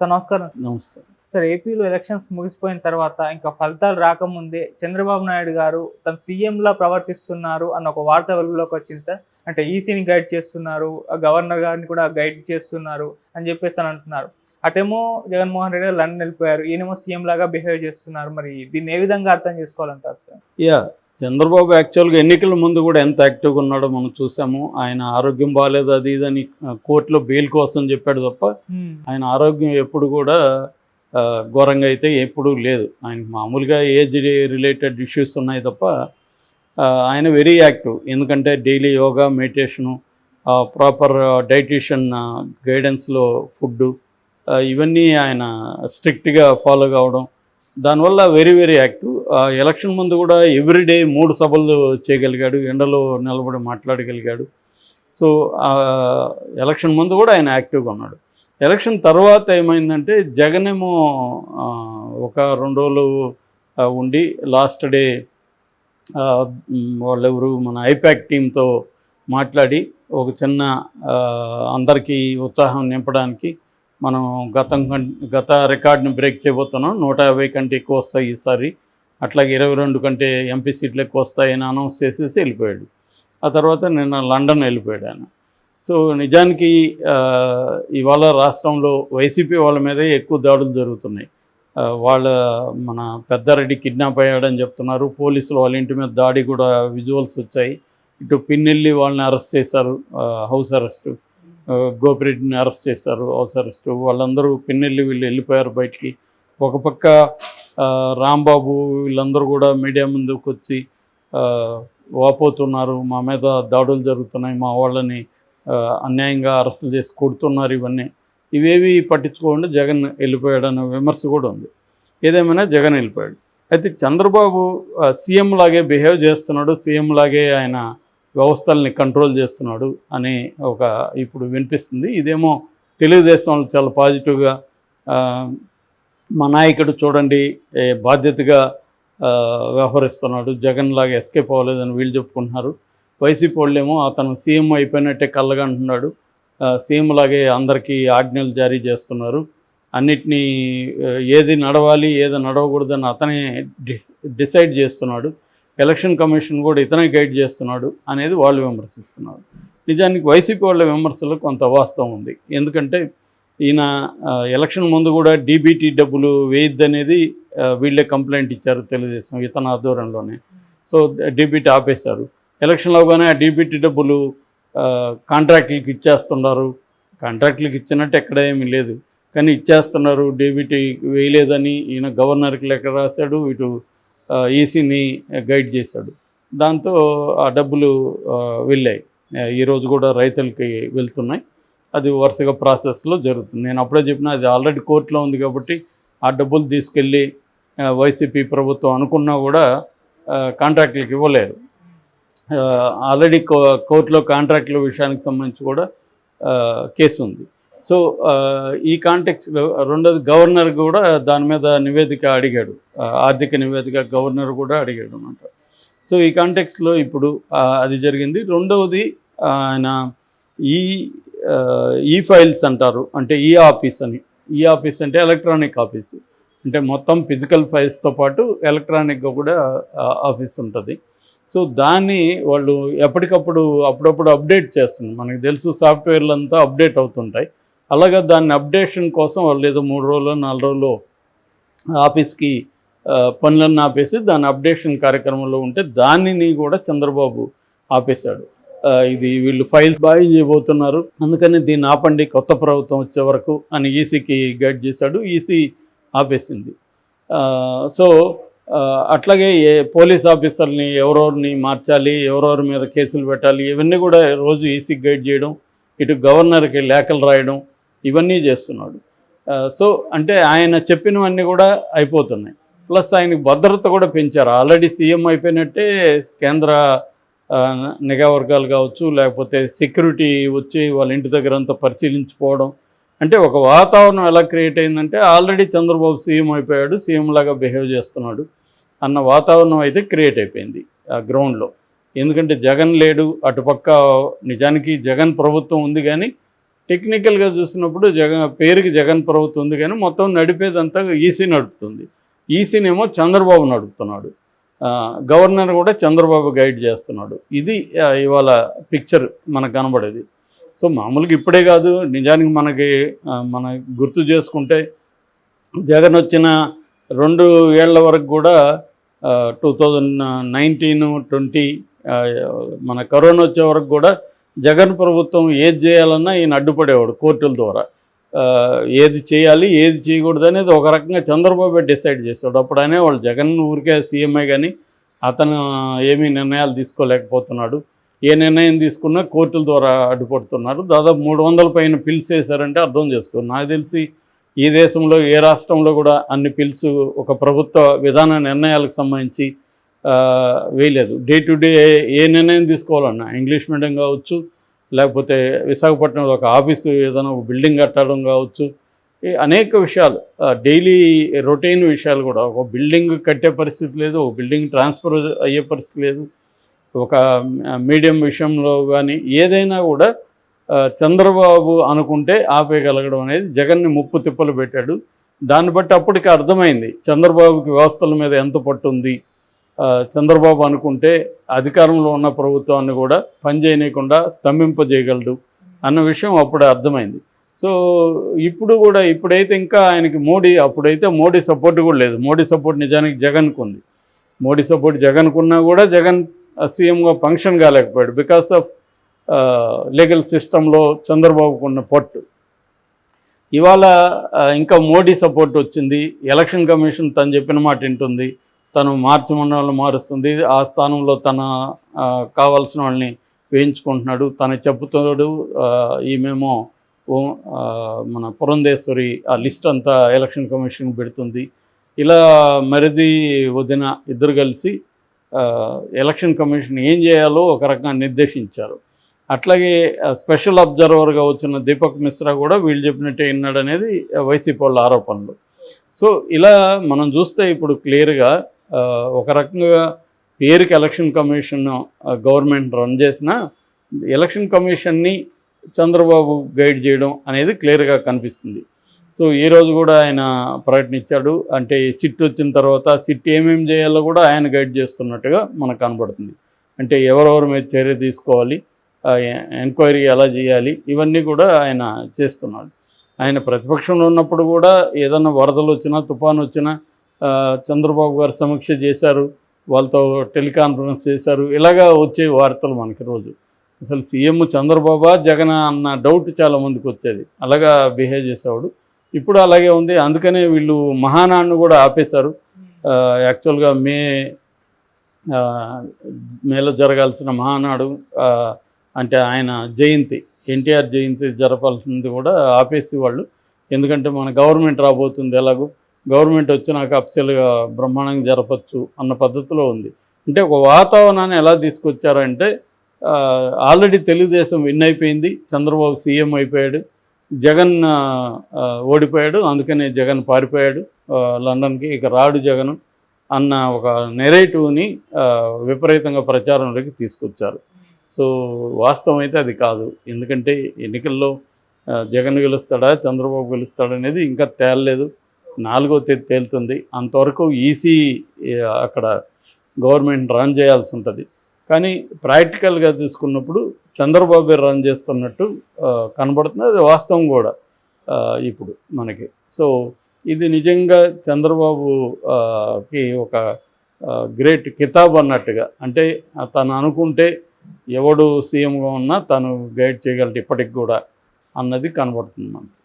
Sir నమస్కారం. నమస్తే. Sir ఏపీలో ఎలక్షన్స్ ముగిసిపోయిన తర్వాత ఇంకా ఫలితాలు రాకముందే చంద్రబాబు నాయుడు గారు తను సీఎంలా ప్రవర్తిస్తున్నారు అన్న ఒక వార్త వెలుగులోకి వచ్చింది సార్. అంటే ఈసీని గైడ్ చేస్తున్నారు, గవర్నర్ గారిని కూడా గైడ్ చేస్తున్నారు అని చెప్పేసి అని అంటున్నారు. అటేమో జగన్మోహన్ రెడ్డి గారు లండన్ వెళ్ళిపోయారు, ఈయనేమో సీఎం లాగా బిహేవ్ చేస్తున్నారు. మరి దీన్ని ఏ విధంగా అర్థం చేసుకోవాలంటారు సార్? చంద్రబాబు యాక్చువల్గా ఎన్నికల ముందు కూడా ఎంత యాక్టివ్గా ఉన్నాడో మనం చూసాము. ఆయన ఆరోగ్యం బాగాలేదు అది ఇదని కోర్టులో బెయిల్ కోసం చెప్పాడు తప్ప ఆయన ఆరోగ్యం ఎప్పుడు కూడా ఘోరంగా అయితే ఎప్పుడూ లేదు. ఆయనకు మామూలుగా ఏజ్ రిలేటెడ్ ఇష్యూస్ ఉన్నాయి తప్ప ఆయన వెరీ యాక్టివ్. ఎందుకంటే daily yoga, meditation, proper dietician గైడెన్స్లో ఫుడ్డు, ఇవన్నీ ఆయన స్ట్రిక్ట్గా ఫాలో కావడం, దానివల్ల వెరీ వెరీ యాక్టివ్. ఎలక్షన్ ముందు కూడా ఎవ్రీడే 3 సభలు చేయగలిగాడు, ఎండలో నిలబడి మాట్లాడగలిగాడు. సో ఎలక్షన్ ముందు కూడా ఆయన యాక్టివ్గా ఉన్నాడు. ఎలక్షన్ తర్వాత ఏమైందంటే జగన్ ఏమో ఒక 2 రోజులు ఉండి లాస్ట్ డే వాళ్ళెవరు మన ఐపాక్ టీంతో మాట్లాడి ఒక చిన్న అందరికీ ఉత్సాహం నింపడానికి మనం గత రికార్డుని బ్రేక్ చేయబోతున్నాం, 150 కంటే ఎక్కువ వస్తాయి ఈసారి, అట్లాగే 22 కంటే ఎంపీ సీట్లు ఎక్కువ వస్తాయని అనౌన్స్ చేసేసి వెళ్ళిపోయాడు. ఆ తర్వాత నిన్న లండన్ వెళ్ళిపోయాడు ఆయన. సో నిజానికి ఇవాళ రాష్ట్రంలో వైసీపీ వాళ్ళ మీదే ఎక్కువ దాడులు జరుగుతున్నాయి. మన పెద్దారెడ్డి కిడ్నాప్ అయ్యాడని చెప్తున్నారు, పోలీసులు వాళ్ళ ఇంటి మీద దాడి కూడా విజువల్స్ వచ్చాయి. ఇటు పిన్నెల్లి వాళ్ళని అరెస్ట్ చేశారు, హౌస్ అరెస్టు, గోపిరెడ్డిని అరెస్ట్ చేశారు, హౌస్ అరెస్టు. వాళ్ళందరూ పిన్నెల్లి వీళ్ళు వెళ్ళిపోయారు బయటికి. ఒక పక్క రాంబాబు వీళ్ళందరూ కూడా మీడియా ముందుకు వచ్చి వాపోతున్నారు, మా మీద దాడులు జరుగుతున్నాయి, మా వాళ్ళని అన్యాయంగా అరెస్టులు చేసి కొడుతున్నారు, ఇవేవి పట్టించుకోకుండా జగన్ వెళ్ళిపోయాడన్న విమర్శ కూడా ఉంది. ఏదేమైనా జగన్ వెళ్ళిపోయాడు. అయితే చంద్రబాబు సీఎం లాగే బిహేవ్ చేస్తున్నాడు, సీఎం లాగే ఆయన వ్యవస్థల్ని కంట్రోల్ చేస్తున్నాడు అని ఇప్పుడు వినిపిస్తుంది. ఇదేమో తెలుగుదేశంలో చాలా పాజిటివ్గా మా నాయకుడు చూడండి బాధ్యతగా వ్యవహరిస్తున్నాడు, జగన్ లాగా ఎస్కేప్ అవ్వలేదని వీళ్ళు చెప్పుకుంటున్నారు. వైసీపీ వాళ్ళేమో అతను సీఎం అయిపోయినట్టే కళ్ళగా అంటున్నాడు, సీఎం లాగే అందరికీ ఆజ్ఞలు జారీ చేస్తున్నారు, అన్నిటినీ ఏది నడవాలి ఏది నడవకూడదని అతనే డిసైడ్ చేస్తున్నాడు, ఎలక్షన్ కమిషన్ కూడా ఇతనే గైడ్ చేస్తున్నాడు అనేది వాళ్ళు విమర్శిస్తున్నారు. నిజానికి వైసీపీ వాళ్ళ విమర్శలు కొంత వాస్తవం ఉంది. ఎందుకంటే ఈయన ఎలక్షన్ ముందు కూడా డీబీటీ డబ్బులు వేయొద్దనేది వీళ్ళే కంప్లైంట్ ఇచ్చారు తెలుగుదేశం ఇతని ఆధ్వర్యంలోనే. సో డీబీటీ ఆపేశారు. ఎలక్షన్లో కానీ ఆ డీబీటీ డబ్బులు కాంట్రాక్టులకి ఇచ్చేస్తున్నారు, కాంట్రాక్టులకి ఇచ్చినట్టు ఎక్కడ ఏమీ లేదు కానీ ఇచ్చేస్తున్నారు, డీబీటీ వేయలేదని ఈయన గవర్నర్కి లెక్క రాశాడు, ఇటు ఈసీని గైడ్ చేశాడు. దాంతో ఆ డబ్బులు వెళ్ళాయి. ఈరోజు కూడా రైతులకి వెళ్తున్నాయి. అది వరుసగా ప్రాసెస్లో జరుగుతుంది. నేను అప్పుడే చెప్పిన అది ఆల్రెడీ కోర్టులో ఉంది కాబట్టి ఆ డబ్బులు తీసుకెళ్ళి వైసీపీ ప్రభుత్వం అనుకున్నా కూడా కాంట్రాక్టులకు ఇవ్వలేరు. ఆల్రెడీ కోర్టులో కాంట్రాక్టుల విషయానికి సంబంధించి కూడా కేసు ఉంది. సో ఈ కాంటెక్స్లో రెండోది గవర్నర్ కూడా దాని మీద నివేదిక అడిగాడు, ఆర్థిక నివేదిక గవర్నర్ కూడా అడిగాడు అన్నమాట. సో ఈ కాంటెక్స్లో ఇప్పుడు అది జరిగింది. రెండవది ఆయన ఈ ఫైల్స్ అంటారు, అంటే ఈ ఆఫీస్ అంటే ఎలక్ట్రానిక్ ఆఫీస్, అంటే మొత్తం ఫిజికల్ ఫైల్స్తో పాటు ఎలక్ట్రానిక్గా కూడా ఆఫీస్ ఉంటుంది. సో దాన్ని వాళ్ళు అప్పుడప్పుడు అప్డేట్ చేస్తున్నారు. మనకు తెలుసు సాఫ్ట్వేర్లు అంతా అప్డేట్ అవుతుంటాయి. అలాగే దాన్ని అప్డేషన్ కోసం వాళ్ళు ఏదో 3 రోజులు 4 రోజులు ఆఫీస్కి పనులన్నీ ఆపేసి దాని అప్డేషన్ కార్యక్రమంలో ఉంటే దానిని కూడా చంద్రబాబు ఆపేశాడు. ఇది వీళ్ళు ఫైల్స్ బాగా చేయబోతున్నారు, అందుకని దీన్ని ఆపండి కొత్త ప్రభుత్వం వచ్చే వరకు అని ఈసీకి గైడ్ చేశాడు. ఈసీ ఆపేసింది. సో అట్లాగే పోలీస్ ఆఫీసర్ని ఎవరెవరిని మార్చాలి, ఎవరెవరి మీద కేసులు పెట్టాలి, ఇవన్నీ కూడా రోజు ఈసీకి గైడ్ చేయడం, ఇటు గవర్నర్కి లేఖలు రాయడం, ఇవన్నీ చేస్తున్నాడు. సో అంటే ఆయన చెప్పినవన్నీ కూడా అయిపోతున్నాయి. ప్లస్ ఆయనకు భద్రత కూడా పెంచారు. ఆల్రెడీ సీఎం అయిపోయినట్టే కేంద్ర నిఘా వర్గాలు కావచ్చు, లేకపోతే సెక్యూరిటీ వచ్చి వాళ్ళ ఇంటి దగ్గర అంతా పరిశీలించిపోవడం, అంటే ఒక వాతావరణం ఎలా క్రియేట్ అయిందంటే ఆల్రెడీ చంద్రబాబు సీఎం అయిపోయాడు, సీఎం లాగా బిహేవ్ చేస్తున్నాడు అన్న వాతావరణం అయితే క్రియేట్ అయిపోయింది ఆ గ్రౌండ్లో. ఎందుకంటే జగన్ లేడు, అటుపక్క నిజానికి జగన్ ప్రభుత్వం ఉంది కానీ టెక్నికల్గా చూసినప్పుడు పేరుకి జగన్ ప్రభుత్వం ఉంది కానీ మొత్తం నడిపేదంతా ఈసీ నడుపుతుంది. ఈసీనేమో చంద్రబాబు నడుపుతున్నాడు, గవర్నర్ కూడా చంద్రబాబు గైడ్ చేస్తున్నాడు. ఇది ఇవాళ పిక్చర్ మనకు కనబడేది. సో మామూలుగా ఇప్పుడే కాదు, నిజానికి మన గుర్తు చేసుకుంటే జగన్ వచ్చిన 2 ఏళ్ల వరకు కూడా 2019, 20 మన కరోనా వచ్చే వరకు కూడా జగన్ ప్రభుత్వం ఏది చేయాలన్నా ఈయన అడ్డుపడేవాడు కోర్టుల ద్వారా. ఏది చేయాలి ఏది చేయకూడదు అనేది ఒక రకంగా చంద్రబాబు డిసైడ్ చేసేవాడు. అప్పుడు అనేవాళ్ళు జగన్ ఊరికే సీఎంఏ కానీ అతను ఏమీ నిర్ణయాలు తీసుకోలేకపోతున్నాడు, ఏ నిర్ణయం తీసుకున్నా కోర్టుల ద్వారా అడ్డుపడుతున్నారు. దాదాపు 300 పైన పిల్స్ వేశారంటే అర్థం చేసుకోండి. నాకు తెలిసి ఈ దేశంలో ఏ రాష్ట్రంలో కూడా అన్ని పిల్స్ ఒక ప్రభుత్వ విధాన నిర్ణయాలకు సంబంధించి వేయలేదు. డే టు డే ఏ నిర్ణయం తీసుకోవాలన్నా ఇంగ్లీష్ మీడియం కావచ్చు, లేకపోతే విశాఖపట్నంలో ఒక ఆఫీసు ఏదైనా ఒక బిల్డింగ్ కట్టడం కావచ్చు, అనేక విషయాలు డైలీ రొటీన్ విషయాలు కూడా. ఒక బిల్డింగ్ కట్టే పరిస్థితి లేదు, ఒక బిల్డింగ్ ట్రాన్స్ఫర్ అయ్యే పరిస్థితి లేదు. ఒక మీడియం విషయంలో కానీ ఏదైనా కూడా చంద్రబాబు అనుకుంటే ఆపేయగలగడం అనేది జగన్ని ముప్పు తిప్పలు పెట్టాడు. దాన్ని బట్టి అప్పటికి అర్థమైంది చంద్రబాబుకి వ్యవస్థల మీద ఎంత పట్టుంది. చంద్రబాబు అనుకుంటే అధికారంలో ఉన్న ప్రభుత్వాన్ని కూడా పనిచేయనీయకుండా స్తంభింపజేయగలడు అన్న విషయం అప్పుడు అర్థమైంది. సో ఇప్పుడైతే ఇంకా ఆయనకి అప్పుడైతే మోడీ సపోర్ట్ కూడా లేదు. మోడీ సపోర్ట్ నిజానికి జగన్కు ఉంది. మోడీ సపోర్ట్ జగన్కున్నా కూడా జగన్ సీఎంగా ఫంక్షన్ కాలేకపోయాడు బికాస్ ఆఫ్ లీగల్ సిస్టంలో చంద్రబాబుకు ఉన్న పట్టు. ఇవాళ ఇంకా మోడీ సపోర్ట్ వచ్చింది. ఎలక్షన్ కమిషన్ తను చెప్పిన మాట వింటుంది, తను మార్చమన్న మారుస్తుంది, ఆ స్థానంలో తన కావాల్సిన వాళ్ళని వేయించుకుంటున్నాడు, తను చెప్పుతాడు. ఈమెమో మన పురంధేశ్వరి ఆ లిస్ట్ అంతా ఎలక్షన్ కమిషన్ పెడుతుంది. ఇలా మరిది వదిన ఇద్దరు కలిసి ఎలక్షన్ కమిషన్ ఏం చేయాలో ఒక రకంగా నిర్దేశించారు. అట్లాగే స్పెషల్ అబ్జర్వర్గా వచ్చిన దీపక్ మిశ్రా కూడా వీళ్ళు చెప్పినట్టే విన్నాడు అనేది వైసీపీ వాళ్ళ ఆరోపణలు. సో ఇలా మనం చూస్తే ఇప్పుడు క్లియర్గా ఒక రకంగా పేరుకి ఎలక్షన్ కమిషన్ గవర్నమెంట్ రన్ చేసిన ఎలక్షన్ కమిషన్ని చంద్రబాబు గైడ్ చేయడం అనేది క్లియర్గా కనిపిస్తుంది. సో ఈరోజు కూడా ఆయన ప్రకటించాడు. అంటే సిట్ వచ్చిన తర్వాత సిట్ ఏమేమి చేయాలో కూడా ఆయన గైడ్ చేస్తున్నట్టుగా మనకు కనబడుతుంది. అంటే ఎవరెవరి మీద చర్య తీసుకోవాలి, ఎంక్వైరీ ఎలా చేయాలి, ఇవన్నీ కూడా ఆయన చేస్తున్నాడు. ఆయన ప్రతిపక్షంలో ఉన్నప్పుడు కూడా ఏదన్నా వరదలు వచ్చినా తుఫాను వచ్చినా చంద్రబాబు గారు సమీక్ష చేశారు, వాళ్ళతో టెలికాన్ఫరెన్స్ చేశారు. ఇలాగా వచ్చే వార్తలు మనకి రోజు. అసలు సీఎం చంద్రబాబు జగన్ అన్న డౌట్ చాలామందికి వచ్చేది. అలాగా బిహేవ్ చేసేవాడు. ఇప్పుడు అలాగే ఉంది. అందుకనే వీళ్ళు మహానాడును కూడా ఆపేశారు. యాక్చువల్గా మేలో జరగాల్సిన మహానాడు అంటే ఆయన జయంతి, ఎన్టీఆర్ జయంతి జరపాల్సింది కూడా ఆపేసి వాళ్ళు. ఎందుకంటే మన గవర్నమెంట్ రాబోతుంది, ఎలాగో గవర్నమెంట్ వచ్చినాక అఫ్సల్గా బ్రహ్మాండంగా జరపచ్చు అన్న పద్ధతిలో ఉంది. అంటే ఒక వాతావరణాన్ని ఎలా తీసుకొచ్చారంటే ఆల్రెడీ తెలుగుదేశం విన్ అయిపోయింది, చంద్రబాబు సీఎం అయిపోయాడు, జగన్ ఓడిపోయాడు, అందుకనే జగన్ పారిపోయాడు లండన్కి, ఇక రాడు జగన్ అన్న ఒక నెరేటివ్ని విపరీతంగా ప్రచారంలోకి తీసుకొచ్చారు. సో వాస్తవం అయితే అది కాదు. ఎందుకంటే ఎన్నికల్లో జగన్ గెలుస్తాడా చంద్రబాబు గెలుస్తాడా అనేది ఇంకా తేలలేదు. 4వ తేదీ తేలుతుంది. అంతవరకు ఈసీ అక్కడ గవర్నమెంట్ రన్ చేయాల్సి ఉంటుంది. కానీ ప్రాక్టికల్గా తీసుకున్నప్పుడు చంద్రబాబు రన్ చేస్తున్నట్టు కనబడుతుంది. అది వాస్తవం కూడా ఇప్పుడు మనకి. సో ఇది నిజంగా చంద్రబాబుకి ఒక గ్రేట్ కితాబ్ అన్నట్టుగా. అంటే తను అనుకుంటే ఎవడు సీఎంగా ఉన్నా తను గైడ్ చేయగలడు ఇప్పటికి కూడా అన్నది కనబడుతుంది మనకి.